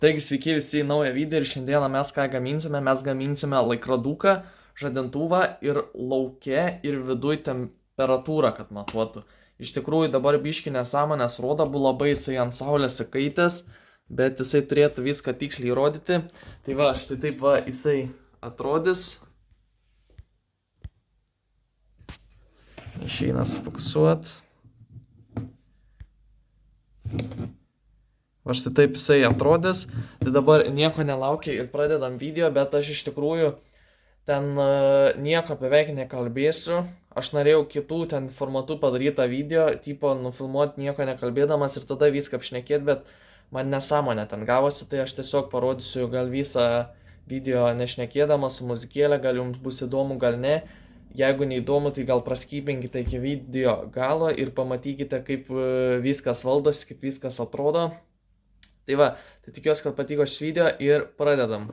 Taigi sveiki visi į naują video ir šiandieną mes ką gaminsime? Mes gaminsime laikroduką, žadintuvą ir lauke ir viduj temperatūrą, kad matuotų. Iš tikrųjų dabar biški nesąmonės rodo, buvo labai jisai ant saulės įkaitęs, bet jisai turėtų viską tiksliai rodyti. Tai va, štai taip va jisai atrodys. Išeina sufiksuot. Va štai taip jisai atrodys, tai dabar nieko nelaukia ir pradedam video, bet aš iš tikrųjų ten nieko beveik nekalbėsiu. Aš norėjau kitų ten formatų padarytą video, tipo nufilmuoti nieko nekalbėdamas ir tada viską apšnekėti, bet man nesąmonė ten gavosi, tai aš tiesiog parodysiu gal visą video nešnekėdamas su muzikėlė, gal jums bus įdomu, gal ne. Jeigu neįdomu, tai gal praskypinkite iki video galo ir pamatykite, kaip viskas valdosi, kaip viskas atrodo. Tai va, tai tikiuosi, kad patiko šis video ir pradedam.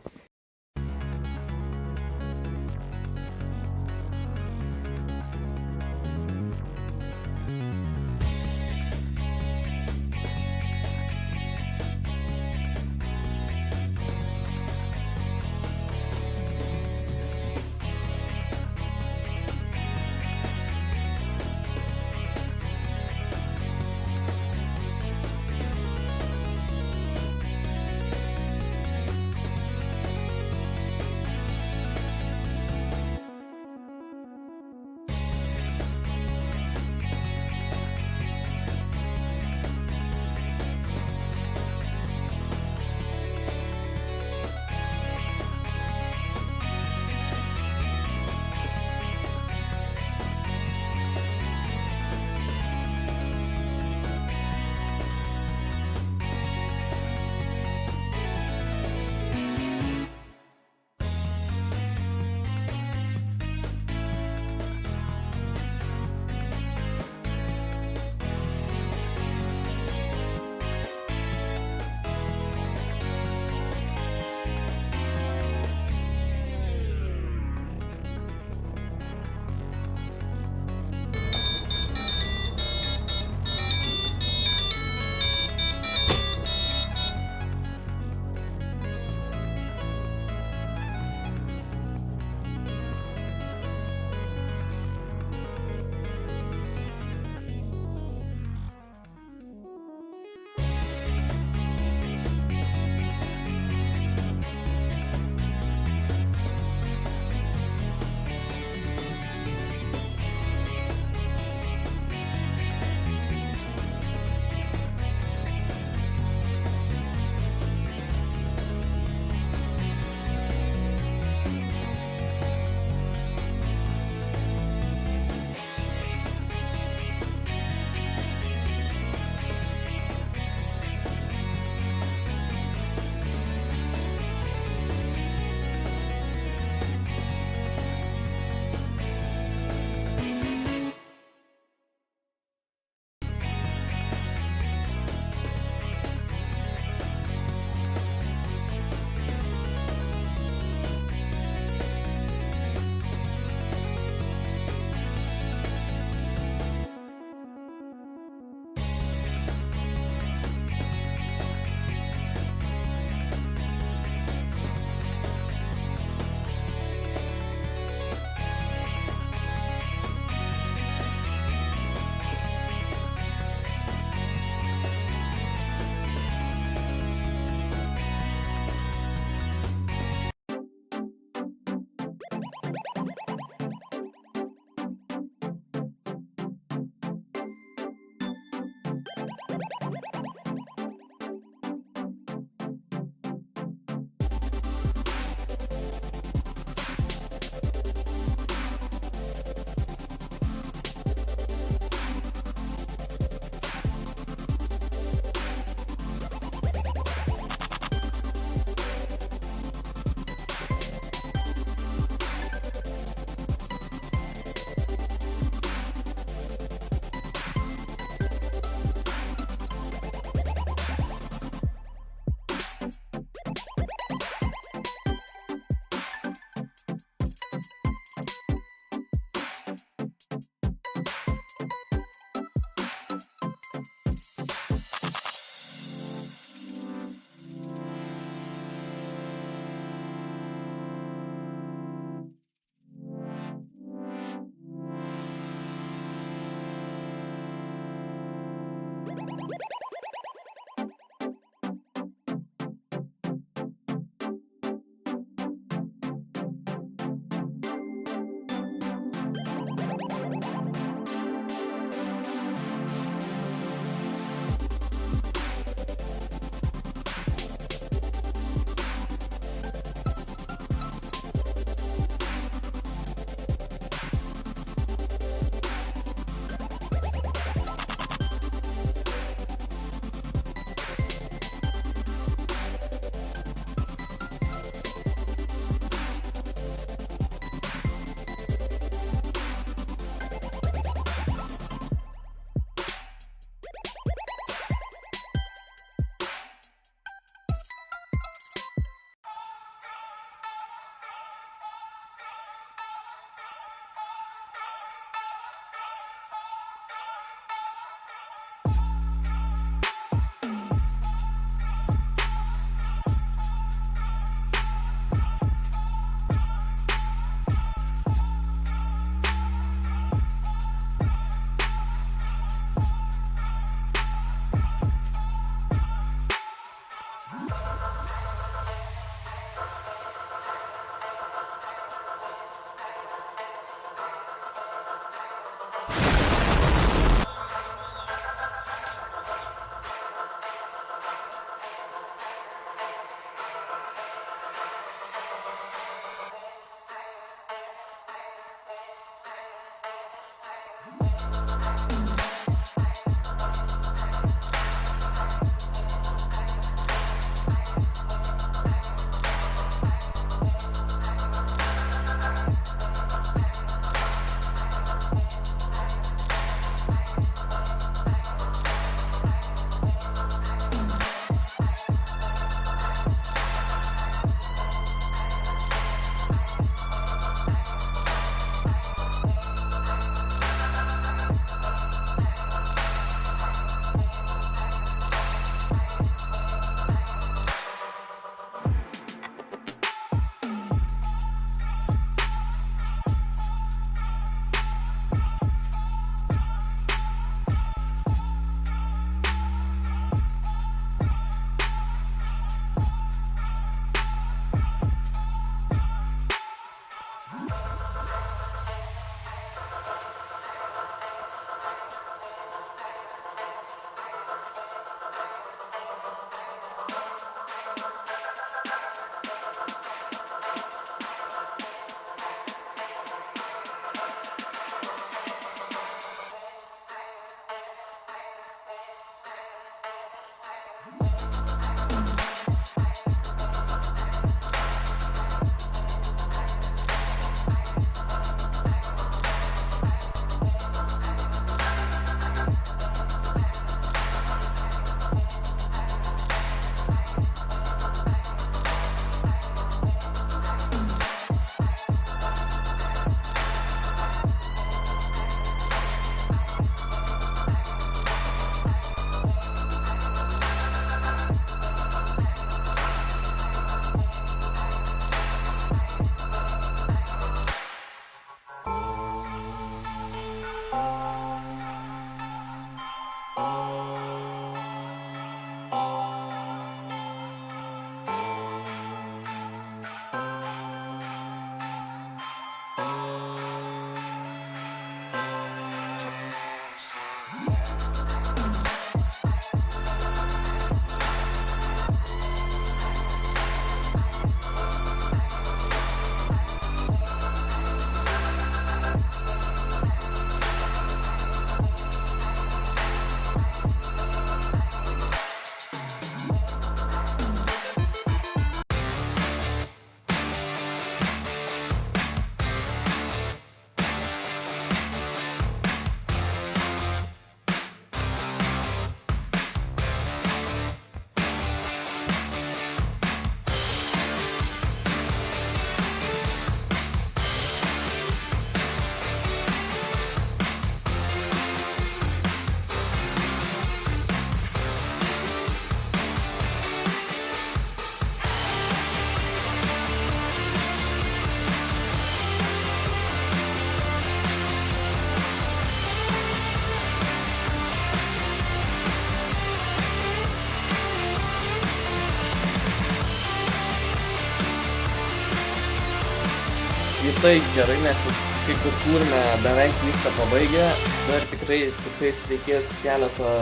į tai gerai, nes kaip ir turime beveik viską pabaigę, dar tikrais reikės keletą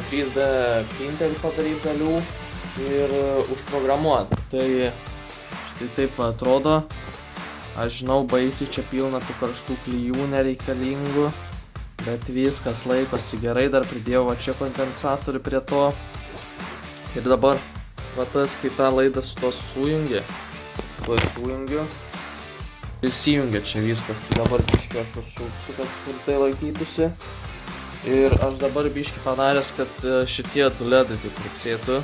3D printerių padaryti dalių ir užprogramuoti. Tai štai taip atrodo. Aš žinau, baisiai čia pilna tų karštų klijų nereikalingų, bet viskas laikosi gerai, dar pridėjau va čia kondensatorių prie to. Ir dabar, va tas, kai tą laidą su to sujungia, sujungiu, įsijungia čia viskas, tai dabar biškį aš užsuksiu, kad tai laikytųsi. Ir aš dabar biškį padaręs, kad šitie du ledai taip liksėtų.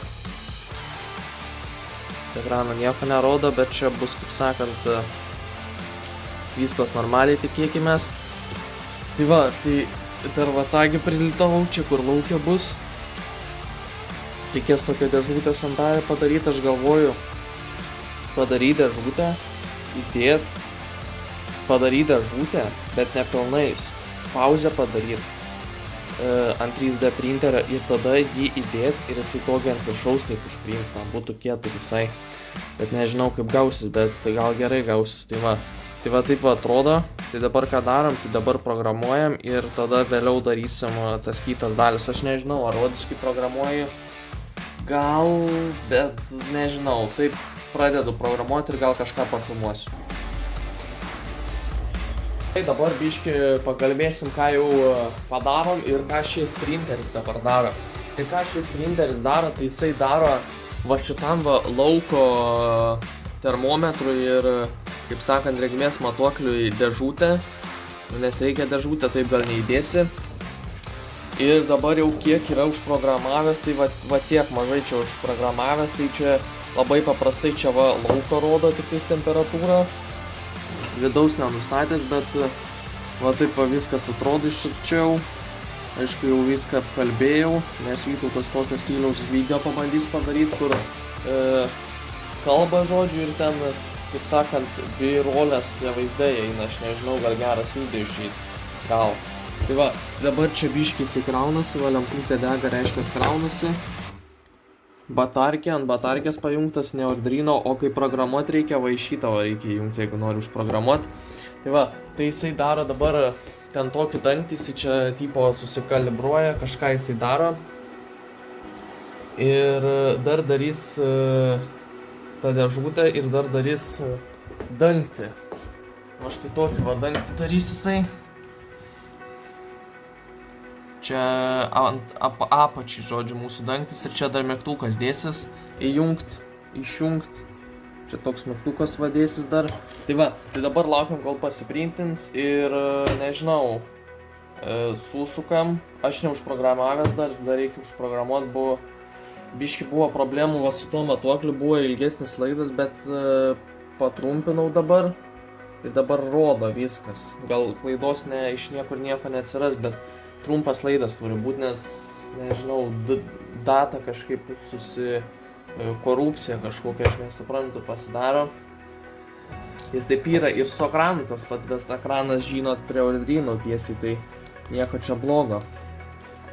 Ekrano nieko nerodo, bet čia bus, kaip sakant, viskas normaliai, tikėkimės. Tai va, tai dar va tagi prilitavau, čia kur laukia bus. Reikės tokią dėžutę sandarę padaryti, aš galvoju padaryti dėžutę, padaryti dėžutę, bet nepilnais. Pauzę padaryti ant 3D printerio ir tada jį įdėti ir jisai tokį ant viršaus taip užpriimti, man būtų kietai visai. Bet nežinau kaip gausis, bet gal gerai gausis, tai va. Tai va taip va atrodo, tai dabar ką darom, tai dabar programuojam ir tada vėliau darysim tas kitas dalis. Aš nežinau, ar rodys kaip programuoju, gal, bet nežinau, taip pradedu programuoti ir gal kažką pafilmuosiu. Tai dabar biškį pakalbėsim, ką jau padarom ir ką šis printeris dabar daro. Tai ką šis printeris daro, tai jisai daro va šitam va lauko termometrui ir, kaip sakant, drėgmės matuokliui dėžutę, nes reikia dėžutę, taip gal neįdėsi. Ir dabar jau kiek yra užprogramavęs, tai va tiek mažai čia užprogramavęs, tai čia labai paprastai čia va lauko rodo tiktais temperatūrą. Vidaus nenustatęs, bet va taip va viskas atrodo iš arčiau. Aišku, jau viską apkalbėjau, nes Vytautas tokio stiliaus video pabandys padaryti, kur kalba žodžiu ir ten, kaip sakant, B-rolės tie vaizdai eina, aš nežinau, gal geras video išeis, gal. Tai va, dabar čia biškis įkraunasi, va lemputė dega, reiškia kraunasi. Batarkė, ant batarkės pajungtas ne Arduino, o kai programuoti reikia, va iš šitą reikia įjungti, jeigu nori užprogramuoti. Tai va, tai jisai daro dabar ten tokį dangtį, jisai čia tipo susikalibruoja, kažką jisai daro. Ir dar darys tą dėžutę ir dar darys dangtį. Va štai tokį va dangtį darys jisai. Čia apačiai, žodžiu, mūsų dangtis ir čia dar mygtukas dėsis, įjungt, išjungt. Čia toks mygtukas vadėsis dar. Tai va, tai dabar laukiam, kol pasiprintins ir, nežinau, susukam. Aš neužprogramavęs dar reikia užprogramuoti, biški buvo problemų, va su to matuokliu buvo ilgesnis laidas, bet patrumpinau dabar. Ir dabar rodo viskas. Gal klaidos iš niekur nieko neatsiras, bet trumpas laidas turi būti, nes, nežinau, data kažkaip korupcija kažkokia, aš nesuprantu, pasidaro. Ir taip yra, ir su ekranu tas pat, bet ekranas, žinot, prie Arduino tiesiai, tai nieko čia blogo.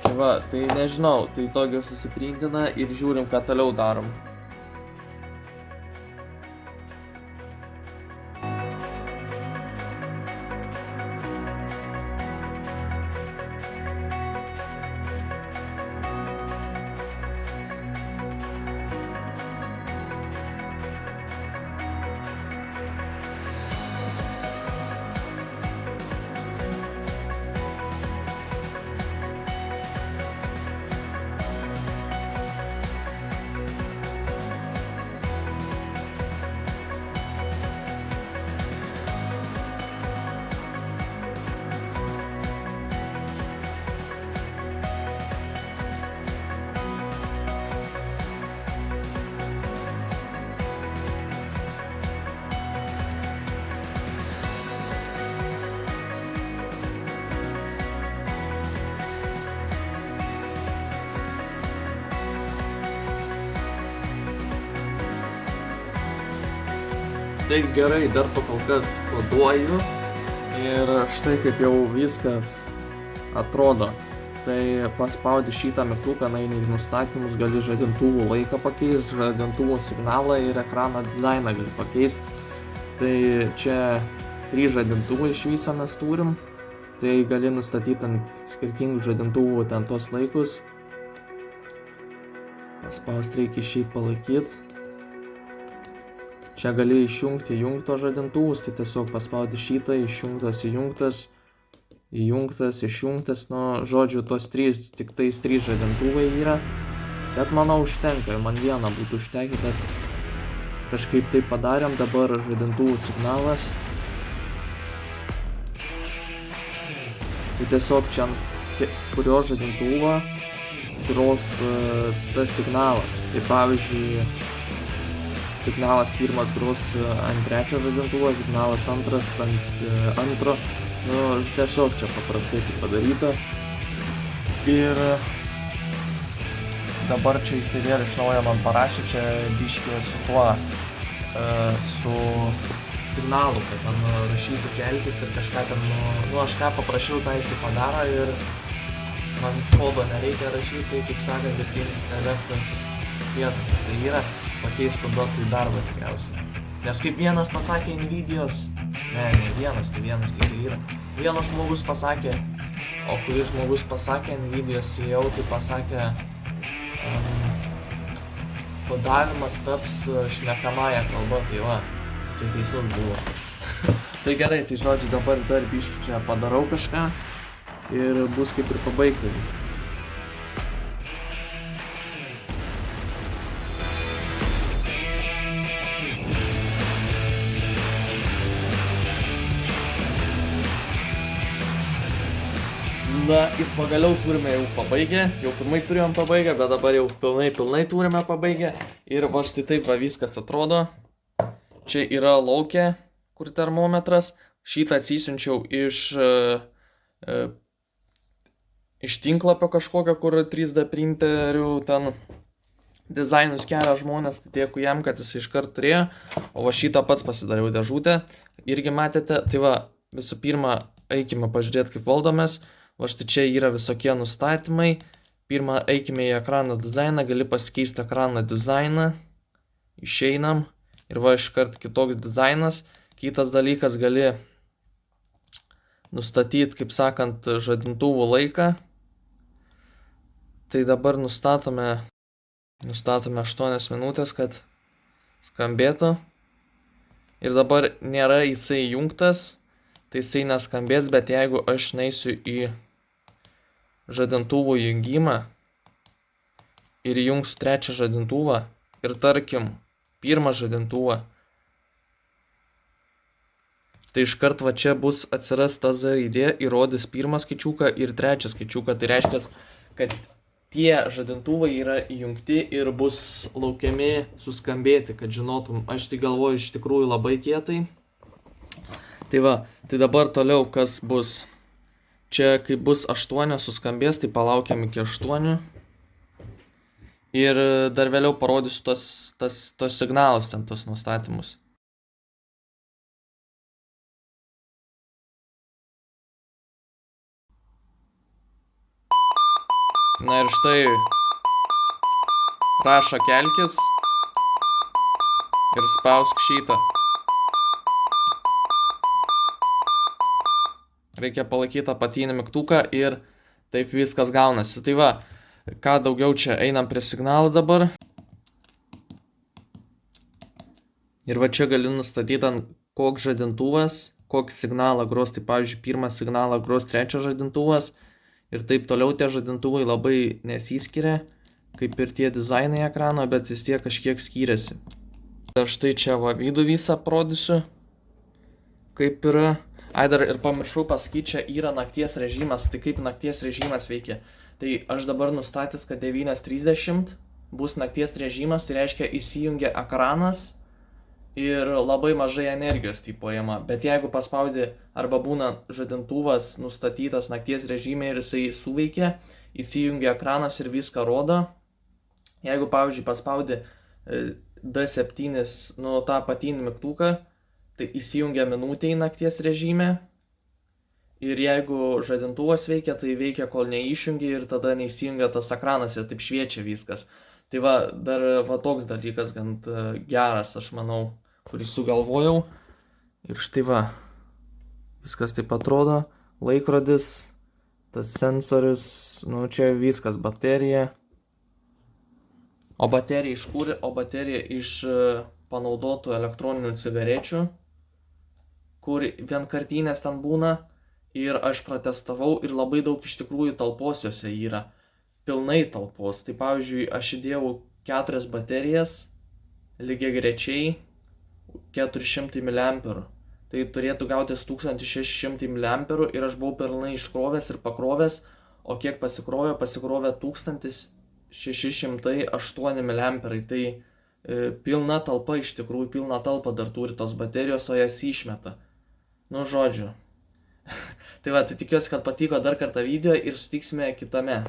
Tai va, tai nežinau, tai tokio susiprintina ir žiūrim, ką toliau darom. Tai gerai, dar kol kas koduoju ir štai kaip jau viskas atrodo. Tai paspaudi šitą mygtuką, eini į nustatymus, gali žadintuvų laiką pakeisti, žadintuvų signalą ir ekrano dizainą gali pakeisti. Tai čia 3 žadintuvai iš viso mes turim. Tai gali nustatyti ant skirtingų žadintuvų ten tos laikus. Paspaust reikia išeit palaikyti. Čia gali išjungti įjungto žadintuvus, tai tiesiog paspaudi šitą, išjungtas, įjungtas, įjungtas, išjungtas, nu, žodžiu, tik tais 3 žadintuvai yra. Bet manau užtenka, man vieną būtų užtekę, bet kažkaip tai padarėm, dabar žadintuvų signalas. Tai tiesiog čia ant kurio žadintuvo gros tas signalas. Tai pavyzdžiui, signalas pirmas gros ant 3 žadintuvo, signalas antras ant antro. Nu, tiesiog čia paprastai tai padaryta. Ir dabar čia jisai vėl iš naujo man parašė, čia biškį su tuo, su signalu, kad ten rašytų kelkis ir kažką ten, nu aš ką paprašiau, tą jisai padaro ir man kodo nereikia rašyti, tai kaip sakant, dirbtinis intelektas vienas jisai yra, pakeistų duotų į darbą tikriausiai. Nes kaip vienas pasakė Nvidios, ne vienas, tai vienas tikrai yra. Vienas žmogus pasakė, o kuris žmogus pasakė Nvidios jau, tai pasakė, kodavimas taps šnekamąją kalbą, tai va, jisai teisus buvo. Tai gerai, tai žodžiu, dabar dar biškį čia padarau kažką ir bus kaip ir pabaigta viską. Na ir pagaliau turime jau pabaigę, jau pirmai turėjom pabaigę, bet dabar jau pilnai turime pabaigę. Ir va štai taip va viskas atrodo. Čia yra lauke, kur termometras. Šitą atsisiunčiau iš tinklapio kažkokio, kur 3D printerių ten dizainus kelia žmonės. Tai dėkui jam, kad jis iškart turėjo. O va šitą pats pasidariau dėžutę. Irgi matėte. Tai va visų pirma, eikime pažiūrėti, kaip valdomės. Va štai čia yra visokie nustatymai. Pirma, eikime į ekrano dizainą, gali pasikeisti ekrano dizainą. Išeinam. Ir va iškart kitoks dizainas. Kitas dalykas, gali nustatyti, kaip sakant, žadintuvų laiką. Tai dabar nustatome 8 minutės, kad skambėtų. Ir dabar nėra jisai įjungtas. Tai jisai neskambės, bet jeigu aš neisiu į žadintuvų jungimą ir įjungsiu 3 žadintuvą ir tarkim 1 žadintuvą, tai iškart va čia bus atsiras ta Z raidė, įrodys 1 skaičiuką ir 3 skaičiuką. Tai reiškia, kad tie žadintuvai yra įjungti ir bus laukiami suskambėti, kad žinotum. Aš tai galvoju iš tikrųjų labai kietai. Tai va, tai dabar toliau kas bus. Čia kai bus 8 suskambės, tai palaukiam iki 8. Ir dar vėliau parodysiu tos signalus, ten tos nustatymus. Na ir štai rašo kelkis ir spausk šitą. Reikia palaikyti apatinį mygtuką ir taip viskas gaunasi. Tai va, ką daugiau čia, einam prie signalų dabar. Ir va čia gali nustatyti, koks žadintuvas, kokį signalą gros. Tai pavyzdžiui, 1 signalą gros 3 žadintuvas. Ir taip toliau tie žadintuvai labai nesiskiria, kaip ir tie dizainai ekrano, bet vis tiek kažkiek skiriasi. Ir štai čia va vidų visą parodysiu, kaip yra. Ai, dar ir pamiršau pasakyti, čia yra nakties režimas. Tai kaip nakties režimas veikia. Tai aš dabar nustatęs, kad 9:30 bus nakties režimas, tai reiškia įsijungia ekranas ir labai mažai energijos tipo įima. Bet jeigu paspaudi arba būna žadintuvas nustatytas nakties režime ir jisai suveikia, įsijungia ekranas ir viską rodo. Jeigu, pavyzdžiui, paspaudi D7, nu tą apatinį mygtuką, tai įsijungia minutė į nakties režime. Ir jeigu žadintuvas veikia, tai veikia kol neišjungia ir tada neįsijungia tas ekranas ir taip šviečia viskas. Tai va, dar va toks dalykas gan geras, aš manau, kurį sugalvojau. Ir štai va, viskas taip atrodo, laikrodis, tas sensorius, nu čia viskas, baterija. O baterija iš kur? O baterija iš panaudotų elektroninių cigarečių, kur vienkartinės ten būna. Ir aš pratestavau ir labai daug iš tikrųjų talpos jose yra. Pilnai talpos. Tai pavyzdžiui, aš įdėjau 4 baterijas, lygiagrečiai 400 mAh. Tai turėtų gautis 1600 mAh ir aš buvau pilnai iškrovęs ir pakrovęs, o kiek pasikrovė 1608 mAh. Tai pilna talpa iš tikrųjų, pilna talpa dar turi tos baterijos, o jas išmeta. Nu žodžiu. Tai va, tai tikiuosi, kad patiko dar kartą video ir susitiksime kitame.